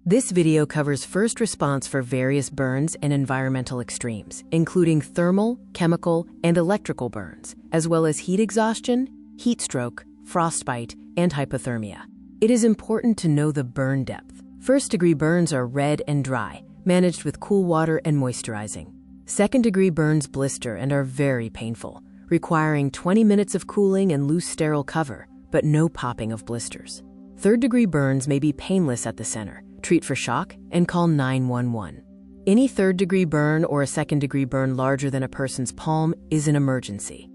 This video covers first response for various burns and environmental extremes, including thermal, chemical, and electrical burns, as well as heat exhaustion, heat stroke, frostbite, and hypothermia. It is important to know the burn depth. First-degree burns are red and dry, managed with cool water and moisturizing. Second-degree burns blister and are very painful, requiring 20 minutes of cooling and loose sterile cover, but no popping of blisters. Third-degree burns may be painless at the center. Treat for shock and call 911. Any third-degree burn or a second-degree burn larger than a person's palm is an emergency.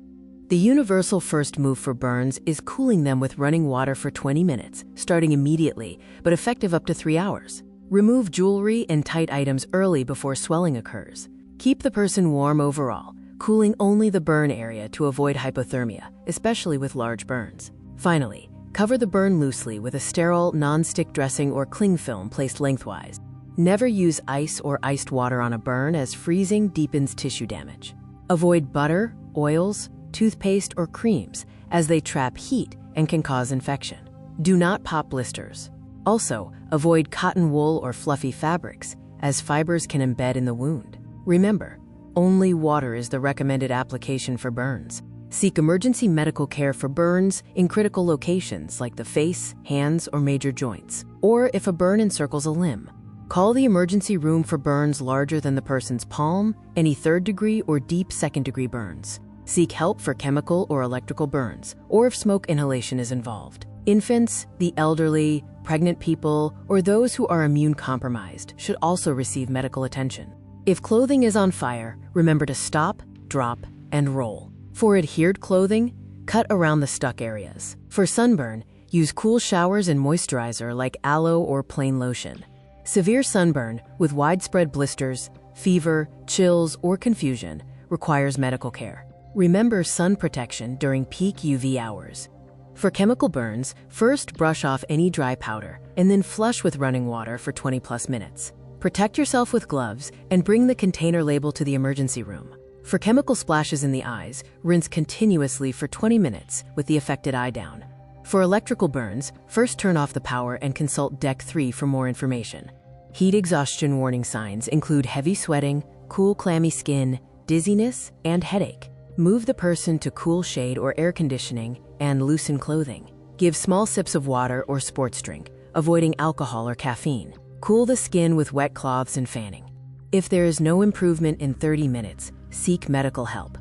The universal first move for burns is cooling them with running water for 20 minutes, starting immediately, but effective up to 3 hours. Remove jewelry and tight items early before swelling occurs. Keep the person warm overall, cooling only the burn area to avoid hypothermia, especially with large burns. Finally, cover the burn loosely with a sterile, non-stick dressing or cling film placed lengthwise. Never use ice or iced water on a burn, as freezing deepens tissue damage. Avoid butter, oils, toothpaste, or creams, as they trap heat and can cause infection. Do not pop blisters. Also, avoid cotton wool or fluffy fabrics, as fibers can embed in the wound. Remember, only water is the recommended application for burns. Seek emergency medical care for burns in critical locations like the face, hands, or major joints, or if a burn encircles a limb. Call the emergency room for burns larger than the person's palm, any third-degree or deep second-degree burns. Seek help for chemical or electrical burns, or if smoke inhalation is involved. Infants, the elderly, pregnant people, or those who are immune-compromised should also receive medical attention. If clothing is on fire, remember to stop, drop, and roll. For adhered clothing, cut around the stuck areas. For sunburn, use cool showers and moisturizer like aloe or plain lotion. Severe sunburn with widespread blisters, fever, chills, or confusion requires medical care. Remember sun protection during peak UV hours. For chemical burns, first brush off any dry powder and then flush with running water for 20+ minutes. Protect yourself with gloves and bring the container label to the emergency room. For chemical splashes in the eyes, rinse continuously for 20 minutes with the affected eye down. For electrical burns, first turn off the power and consult Deck 3 for more information. Heat exhaustion warning signs include heavy sweating, cool clammy skin, dizziness, and headache. Move the person to cool shade or air conditioning and loosen clothing. Give small sips of water or sports drink, avoiding alcohol or caffeine. Cool the skin with wet cloths and fanning. If there is no improvement in 30 minutes, seek medical help.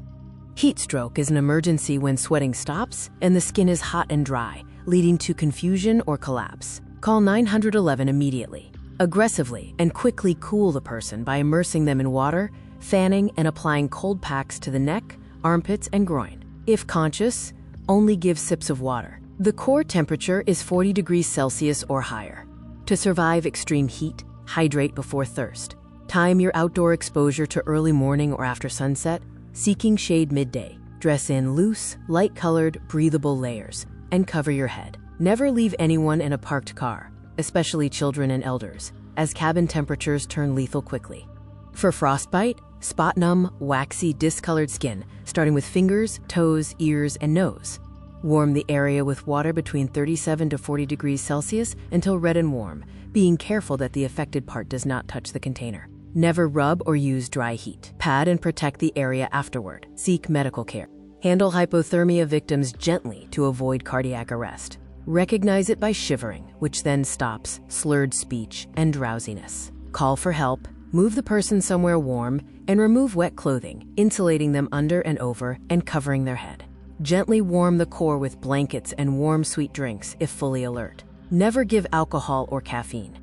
Heat stroke is an emergency when sweating stops and the skin is hot and dry, leading to confusion or collapse. Call 911 immediately. Aggressively and quickly cool the person by immersing them in water, fanning, and applying cold packs to the neck, armpits, and groin. If conscious, only give sips of water. The core temperature is 40 degrees Celsius or higher. To survive extreme heat, hydrate before thirst. Time your outdoor exposure to early morning or after sunset, seeking shade midday. Dress in loose, light-colored, breathable layers, and cover your head. Never leave anyone in a parked car, especially children and elders, as cabin temperatures turn lethal quickly. For frostbite, spot numb, waxy, discolored skin, starting with fingers, toes, ears, and nose. Warm the area with water between 37 to 40 degrees Celsius until red and warm, being careful that the affected part does not touch the container. Never rub or use dry heat. Pad and protect the area afterward. Seek medical care. Handle hypothermia victims gently to avoid cardiac arrest. Recognize it by shivering, which then stops slurred speech and drowsiness. Call for help, move the person somewhere warm, and remove wet clothing, insulating them under and over and covering their head. Gently warm the core with blankets and warm sweet drinks if fully alert. Never give alcohol or caffeine.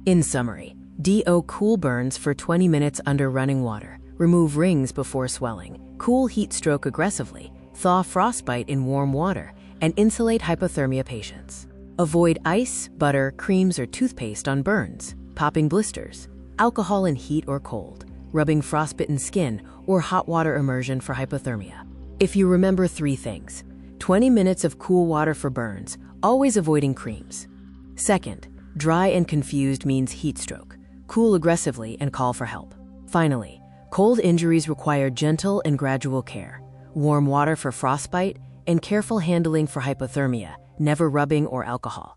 In summary, DO cool burns for 20 minutes under running water. Remove rings before swelling. Cool heat stroke aggressively. Thaw frostbite in warm water. And insulate hypothermia patients. Avoid ice, butter, creams, or toothpaste on burns, popping blisters, alcohol in heat or cold, rubbing frostbitten skin, or hot water immersion for hypothermia. If you remember 3 things: 20 minutes of cool water for burns, always avoiding creams. Second, dry and confused means heat stroke. Cool aggressively and call for help. Finally, cold injuries require gentle and gradual care. Warm water for frostbite and careful handling for hypothermia, never rubbing or alcohol.